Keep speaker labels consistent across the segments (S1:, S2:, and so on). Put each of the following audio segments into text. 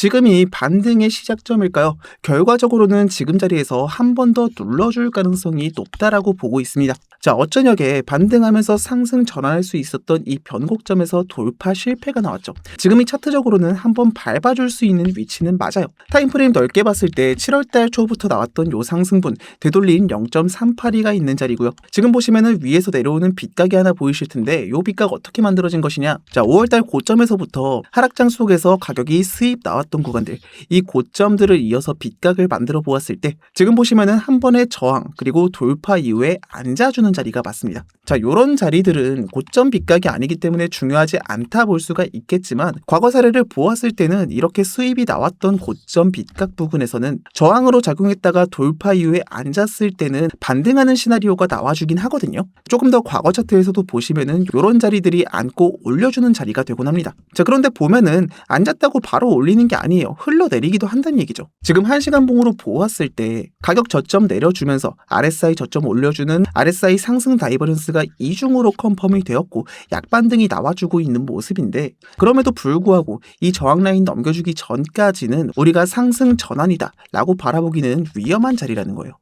S1: 지금이 반등의 시작점일까요? 결과적으로는 지금 자리에서 한 번 더 눌러줄 가능성이 높다라고 보고 있습니다. 자, 어쩌냐게 반등하면서 상승 전환할 수 있었던 이 변곡점에서 돌파 실패가 나왔죠. 지금이 차트적으로는 한번 밟아줄 수 있는 위치는 맞아요. 타임프레임 넓게 봤을 때 7월달 초부터 나왔던 요 상승분 되돌린 0.382가 있는 자리고요. 지금 보시면은 위에서 내려오는 빗각이 하나 보이실 텐데 요 빗각 어떻게 만들어진 것이냐? 자, 5월달 고점에서부터 하락장 속에서 가격이 수입 나왔던 구간들, 이 고점들을 이어서 빗각을 만들어 보았을 때 지금 보시면은 한 번의 저항 그리고 돌파 이후에 앉아주는 자리가 맞습니다. 자, 요런 자리들은 고점 빗각이 아니기 때문에 중요하지 않다 볼 수가 있겠지만 과거 사례를 보았을 때는 이렇게 수입이 나왔던 고점 빗각 부근에서는 저항으로 작용했다가 돌파 이후에 앉았을 때는 반등하는 시나리오가 나와주긴 하거든요. 조금 더 과거 차트에서도 보시면은 요런 자리들이 앉고 올려주는 자리가 되곤 합니다. 자, 그런데 보면은 앉았다고 바로 올리는 게 아니에요. 흘러내리기도 한다는 얘기죠. 지금 1시간 봉으로 보았을 때 가격 저점 내려주면서 RSI 저점 올려주는 RSI 상승 다이버런스가 이중으로 컨펌이 되었고 약반등이 나와주고 있는 모습인데, 그럼에도 불구하고 이 저항 라인 넘겨주기 전까지는 우리가 상승 전환이다 라고 바라보기는 위험한 자리라는 거예요.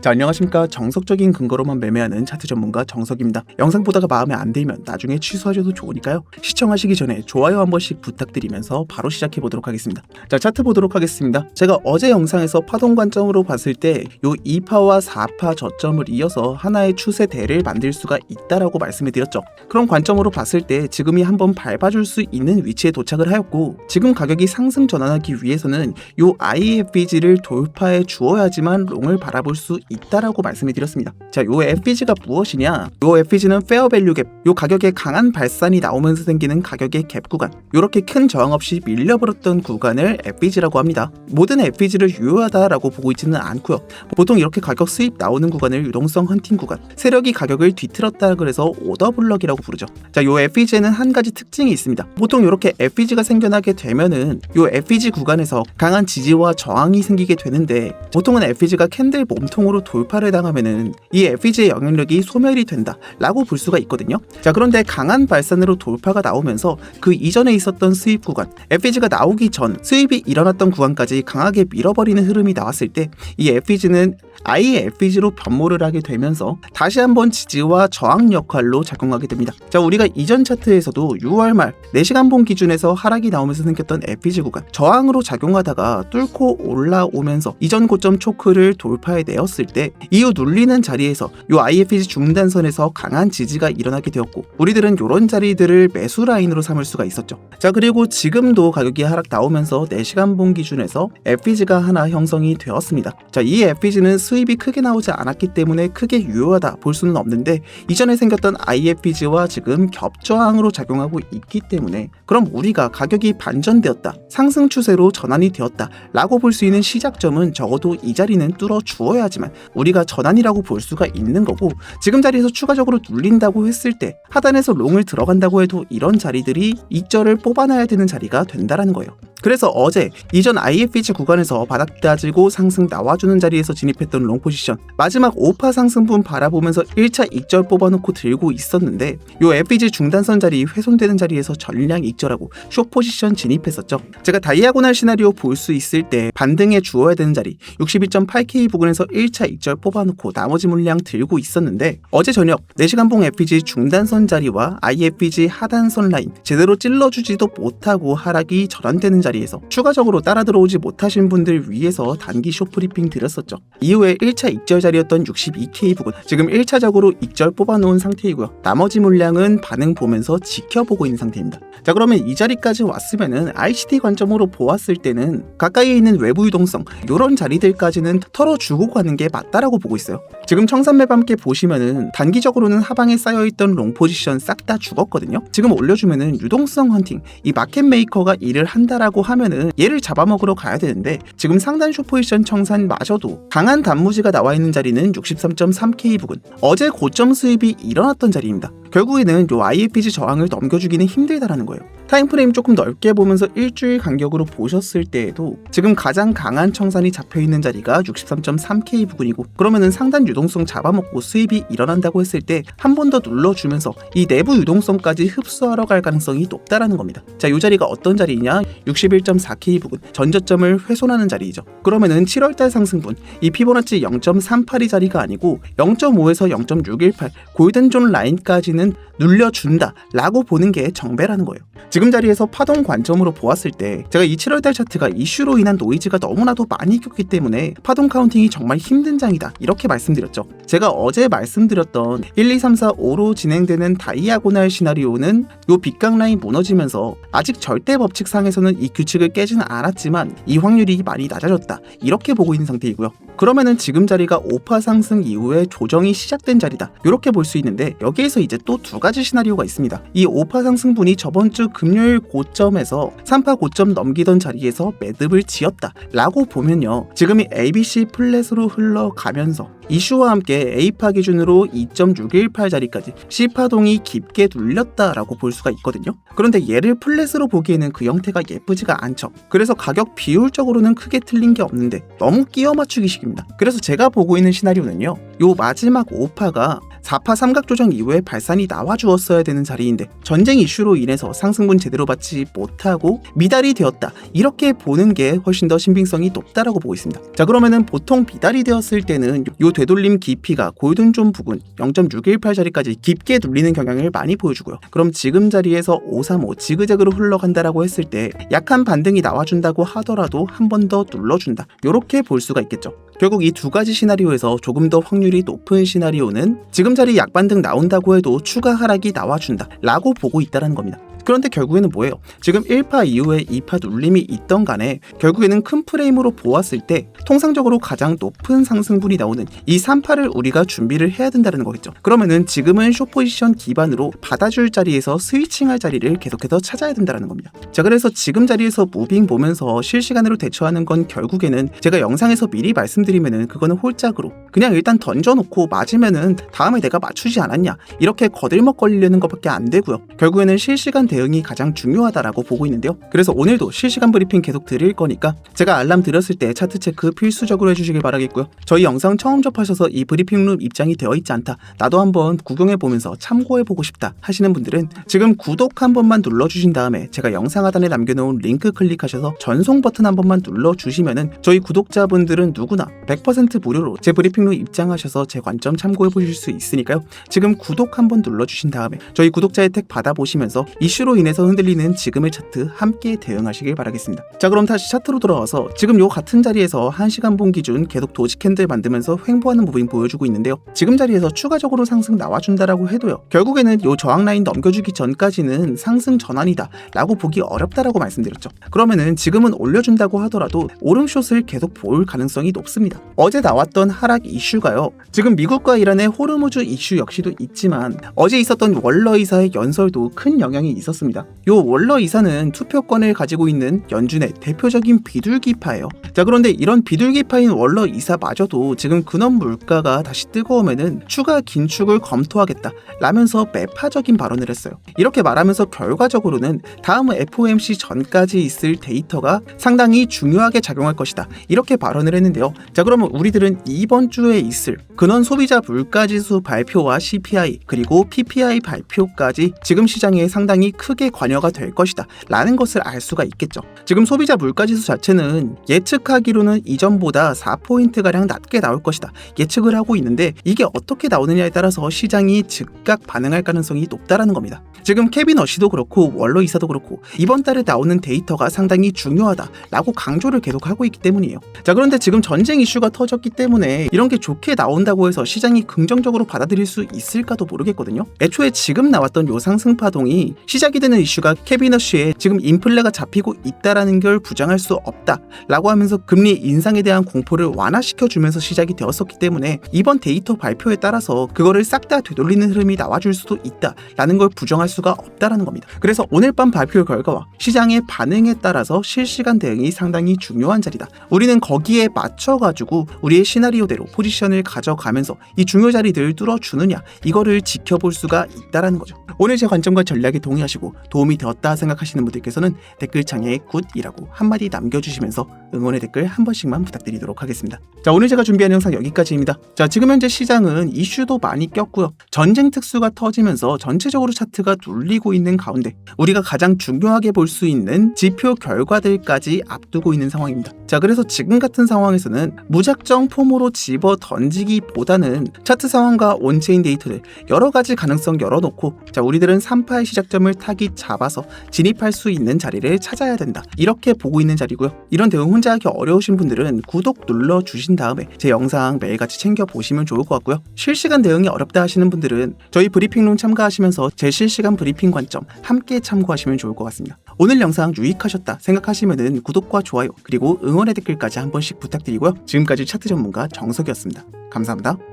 S1: 자, 안녕하십니까. 정석적인 근거로만 매매하는 차트 전문가 정석입니다. 영상 보다가 마음에 안 들면 나중에 취소하셔도 좋으니까요. 시청하시기 전에 좋아요 한 번씩 부탁드리면서 바로 시작해 보도록 하겠습니다. 자, 차트 보도록 하겠습니다. 제가 어제 영상에서 파동 관점으로 봤을 때 요 2파와 4파 저점을 이어서 하나의 추세대를 만들 수가 있다라고 말씀을 드렸죠. 그런 관점으로 봤을 때 지금이 한번 밟아줄 수 있는 위치에 도착을 하였고, 지금 가격이 상승 전환하기 위해서는 요 IFBG를 돌파해 주어야지만 롱을 바라볼 수 있다라고 말씀을 드렸습니다. 자, 요 FBG가 무엇이냐? 요 FBG는 페어 밸류 갭, 요 가격의 강한 발산이 나오면서 생기는 가격의 갭 구간, 요렇게 큰 저항 없이 밀려버렸던 구간을 FBG라고 합니다. 모든 FBG를 유효하다라고 보고 있지는 않고요. 보통 이렇게 가격 수입 나오는 구간을 유동성 헌팅 구간, 세력이 가격을 뒤틀었다 그래서 오더블럭이라고 부르죠. 자, 요 FBG에는 한 가지 특징이 있습니다. 보통 이렇게 FBG가 생겨나게 되면은 요 FBG 구간에서 강한 지지와 저항이 생기게 되는데, 보통은 FBG가 캔들 몸통으로 돌파를 당하면은 이 FBG의 영향력이 소멸이 된다 라고 볼 수가 있거든요. 자, 그런데 강한 발산으로 돌파가 나오면서 그 이전에 있었던 수입 구간, FBG가 나오기 전 수입이 일어났던 구간까지 강하게 밀어버리는 흐름이 나왔을 때 이 FBG는 아예 FBG로 변모를 하게 되면서 다시 한번 지지와 저항 역할로 작용하게 됩니다. 자, 우리가 이전 차트에서도 6월 말 4시간 봉 기준에서 하락이 나오면서 생겼던 FBG 구간, 저항으로 작용하다가 뚫고 올라오면서 이전 고점 초크를 돌파해 내었을 때 이후 눌리는 자리에서 요 IFBG 중단선에서 강한 지지가 일어나게 되었고, 우리들은 요런 자리들을 매수 라인으로 삼을 수가 있었죠. 자, 그리고 지금도 가격이 하락 나오면서 4시간 봉 기준에서 FBG가 하나 형성이 되었습니다. 자, 이 FBG는 수입이 크게 나오지 않았기 때문에 크게 유효하다 볼 수는 없는데, 이전에 생겼던 IFBG와 지금 겹저항으로 작용하고 있기 때문에 그럼 우리가 가격이 반전되었다, 상승 추세로 전환이 되었다 라고 볼 수 있는 시작점은 적어도 이 자리는 뚫어 주어야지만 우리가 전환이라고 볼 수가 있는 거고, 지금 자리에서 추가적으로 눌린다고 했을 때 하단에서 롱을 들어간다고 해도 이런 자리들이 익절을 뽑아놔야 되는 자리가 된다라는 거예요. 그래서 어제 이전 IFBG 구간에서 바닥 다지고 상승 나와주는 자리에서 진입했던 롱 포지션, 마지막 5파 상승분 바라보면서 1차 익절 뽑아놓고 들고 있었는데 요 FBG 중단선 자리 훼손되는 자리에서 전량 익절하고 숏 포지션 진입했었죠. 제가 다이아고날 시나리오 볼 수 있을 때 반등해 주어야 되는 자리 62.8K 부근에서 1차 익절 뽑아놓고 나머지 물량 들고 있었는데, 어제 저녁 4시간 봉 FBG 중단선 자리와 IFBG 하단선 라인 제대로 찔러주지도 못하고 하락이 전환되는 자리에서 추가적으로 따라 들어오지 못하신 분들 위해서 단기 숏브리핑 드렸었죠. 이후에 1차 익절 자리였던 62K 부근, 지금 1차적으로 익절 뽑아놓은 상태이고요. 나머지 물량은 반응 보면서 지켜보고 있는 상태입니다. 자, 그러면 이 자리까지 왔으면은 ICT 관점으로 보았을 때는 가까이에 있는 외부 유동성, 요런 자리들까지는 털어주고 가는 게 맞다라고 보고 있어요. 지금 청산맵 함께 보시면은 단기적으로는 하방에 쌓여있던 롱 포지션 싹 다 죽었거든요. 지금 올려주면은 유동성 헌팅, 이 마켓 메이커가 일을 한다라고 하면은 얘를 잡아먹으러 가야 되는데, 지금 상단 숏 포지션 청산마저도 강한 단무지가 나와 있는 자리는 63.3K 부근, 어제 고점 수입이 일어났던 자리입니다. 결국에는 요 IFBG 저항을 넘겨주기는 힘들다라는 거예요. 타임프레임 조금 넓게 보면서 일주일 간격으로 보셨을 때에도 지금 가장 강한 청산이 잡혀있는 자리가 63.3K 부근이고, 그러면은 상단 유동성 잡아먹고 수입이 일어난다고 했을 때 한 번 더 눌러주면서 이 내부 유동성까지 흡수하러 갈 가능성이 높다라는 겁니다. 자, 이 자리가 어떤 자리이냐? 61.4K 부근, 전저점을 훼손하는 자리이죠. 그러면은 7월달 상승분, 이 피보나치 0.382 자리가 아니고 0.5에서 0.618 골든존 라인까지는 눌려준다 라고 보는 게 정배라는 거예요. 지금 자리에서 파동 관점으로 보았을 때 제가 이 7월달 차트가 이슈로 인한 노이즈가 너무나도 많이 꼈기 때문에 파동 카운팅이 정말 힘든 장이다 이렇게 말씀드렸죠. 제가 어제 말씀드렸던 1, 2, 3, 4, 5로 진행되는 다이아고날 시나리오는 요 빗각 라인 무너지면서 아직 절대 법칙상에서는 이 규칙을 깨지는 않았지만 이 확률이 많이 낮아졌다 이렇게 보고 있는 상태이고요. 그러면은 지금 자리가 5파 상승 이후에 조정이 시작된 자리다 이렇게 볼 수 있는데, 여기에서 이제 또 두 가지 시나리오가 있습니다. 이 5파 상승분이 저번 주 금요일 고점에서 3파 고점 넘기던 자리에서 매듭을 지었다 라고 보면요, 지금이 ABC 플랫으로 흘러가면서 이슈와 함께 A파 기준으로 2.618 자리까지 C파동이 깊게 눌렸다라고 볼 수가 있거든요. 그런데 얘를 플랫으로 보기에는 그 형태가 예쁘지가 않죠. 그래서 가격 비율적으로는 크게 틀린 게 없는데 너무 끼워 맞추기식입니다. 그래서 제가 보고 있는 시나리오는요, 요 마지막 5파가 4파 삼각조정 이후에 발산이 나와주었어야 되는 자리인데 전쟁 이슈로 인해서 상승분 제대로 받지 못하고 미달이 되었다 이렇게 보는 게 훨씬 더 신빙성이 높다라고 보고 있습니다. 자, 그러면은 보통 미달이 되었을 때는 요 되돌림 깊이가 골든존 부근 0.618 자리까지 깊게 눌리는 경향을 많이 보여주고요. 그럼 지금 자리에서 535 지그재그로 흘러간다라고 했을 때 약한 반등이 나와준다고 하더라도 한 번 더 눌러준다 이렇게 볼 수가 있겠죠. 결국 이 두 가지 시나리오에서 조금 더 확률이 높은 시나리오는 지금 자리 약반등 나온다고 해도 추가 하락이 나와준다 라고 보고 있다는 겁니다. 그런데 결국에는 뭐예요? 지금 1파 이후에 2파 눌림이 있던 간에 결국에는 큰 프레임으로 보았을 때 통상적으로 가장 높은 상승분이 나오는 이 3파를 우리가 준비를 해야 된다는 거겠죠. 그러면은 지금은 숏포지션 기반으로 받아줄 자리에서 스위칭할 자리를 계속해서 찾아야 된다는 겁니다. 자, 그래서 지금 자리에서 무빙 보면서 실시간으로 대처하는 건 결국에는 제가 영상에서 미리 말씀드리면은 그거는 홀짝으로 그냥 일단 던져놓고 맞으면은 다음에 내가 맞추지 않았냐 이렇게 거들먹거리려는 것밖에 안 되고요. 결국에는 실시간 대응이 가장 중요하다라고 보고 있는데요. 그래서 오늘도 실시간 브리핑 계속 드릴 거니까 제가 알람 드렸을 때 차트 체크 필수적으로 해주시길 바라겠고요. 저희 영상 처음 접하셔서 이 브리핑룸 입장이 되어 있지 않다, 나도 한번 구경해보면서 참고해보고 싶다 하시는 분들은 지금 구독 한 번만 눌러주신 다음에 제가 영상 하단에 남겨놓은 링크 클릭하셔서 전송 버튼 한 번만 눌러주시면은 저희 구독자분들은 누구나 100% 무료로 제 브리핑룸 입장하셔서 제 관점 참고해보실 수 있으니까요. 지금 구독 한 번 눌러주신 다음에 저희 구독자 혜택 받아보시면서 이슈로 인해서 흔들리는 지금의 차트 함께 대응하시길 바라겠습니다. 자, 그럼 다시 차트로 돌아와서 지금 요 같은 자리에서 1시간분 기준 계속 도지 캔들 만들면서 횡보하는 무빙 보여주고 있는데요. 지금 자리에서 추가적으로 상승 나와준다라고 해도요, 결국에는 요 저항 라인 넘겨주기 전까지는 상승 전환이다 라고 보기 어렵다라고 말씀드렸죠. 그러면은 지금은 올려준다고 하더라도 오름숏을 계속 볼 가능성이 높습니다. 어제 나왔던 하락 이슈가요, 지금 미국과 이란의 호르무즈 이슈 역시도 있지만 어제 있었던 월러 이사의 연설도 큰 영향이 있었습니다. 요 월러 이사는 투표권을 가지고 있는 연준의 대표적인 비둘기파예요. 자, 그런데 이런 비둘기파인 월러 이사마저도 지금 근원 물가가 다시 뜨거우면은 추가 긴축을 검토하겠다 라면서 매파적인 발언을 했어요. 이렇게 말하면서 결과적으로는 다음 FOMC 전까지 있을 데이터가 상당히 중요하게 작용할 것이다 이렇게 발언을 했는데요. 자, 그러면 우리들은 이번 주에 있을 근원 소비자 물가지수 발표와 CPI 그리고 PPI 발표까지 지금 시장에 상당히 크게 관여가 될 것이다 라는 것을 알 수가 있겠죠. 지금 소비자 물가지수 자체는 예측하기로는 이전보다 4포인트가량 낮게 나올 것이다 예측을 하고 있는데, 이게 어떻게 나오느냐에 따라서 시장이 즉각 반응할 가능성이 높다라는 겁니다. 지금 케빈 어시도 그렇고 월러 이사도 그렇고 이번 달에 나오는 데이터가 상당히 중요하다 라고 강조를 계속하고 있기 때문이에요. 자, 그런데 지금 전쟁 이슈가 터졌기 때문에 이런 게 좋게 나온다고 해서 시장이 긍정적으로 받아들일 수 있을까도 모르겠거든요. 애초에 지금 나왔던 요 상승 파동이 시작이 되는 이슈가 케빈 어시의 지금 인플레가 잡히고 있다라는 걸 부정할 수 없다 라고 하면서 금리 인상에 대한 공포를 완화시켜주면서 시작이 되었었기 때문에 이번 데이터 발표에 따라서 그거를 싹 다 되돌리는 흐름이 나와줄 수도 있다 라는 걸 부정할 수가 없다라는 겁니다. 그래서 오늘 밤 발표 결과와 시장의 반응에 따라서 실시간 대응이 상당히 중요한 자리다. 우리는 거기에 맞춰가지고 우리의 시나리오대로 포지션을 가져가면서 이 중요 자리들을 뚫어주느냐 이거를 지켜볼 수가 있다라는 거죠. 오늘 제 관점과 전략에 동의하시고 보시고 도움이 되었다 생각하시는 분들께서는 댓글창에 굿이라고 한마디 남겨주시면서 응원의 댓글 한 번씩만 부탁드리도록 하겠습니다. 자, 오늘 제가 준비한 영상 여기까지입니다. 자, 지금 현재 시장은 이슈도 많이 꼈고요. 전쟁 특수가 터지면서 전체적으로 차트가 눌리고 있는 가운데 우리가 가장 중요하게 볼 수 있는 지표 결과들까지 앞두고 있는 상황입니다. 자, 그래서 지금 같은 상황에서는 무작정 폼으로 집어 던지기보다는 차트 상황과 온체인 데이터를 여러 가지 가능성 열어놓고 자, 우리들은 3파의 시작점을 타깃 잡아서 진입할 수 있는 자리를 찾아야 된다. 이렇게 보고 있는 자리고요. 이런 대응 혼자 하기 어려우신 분들은 구독 눌러주신 다음에 제 영상 매일같이 챙겨보시면 좋을 것 같고요. 실시간 대응이 어렵다 하시는 분들은 저희 브리핑룸 참가하시면서 제 실시간 브리핑 관점 함께 참고하시면 좋을 것 같습니다. 오늘 영상 유익하셨다 생각하시면 구독과 좋아요 그리고 응원의 댓글까지 한 번씩 부탁드리고요. 지금까지 차트 전문가 정석이었습니다. 감사합니다.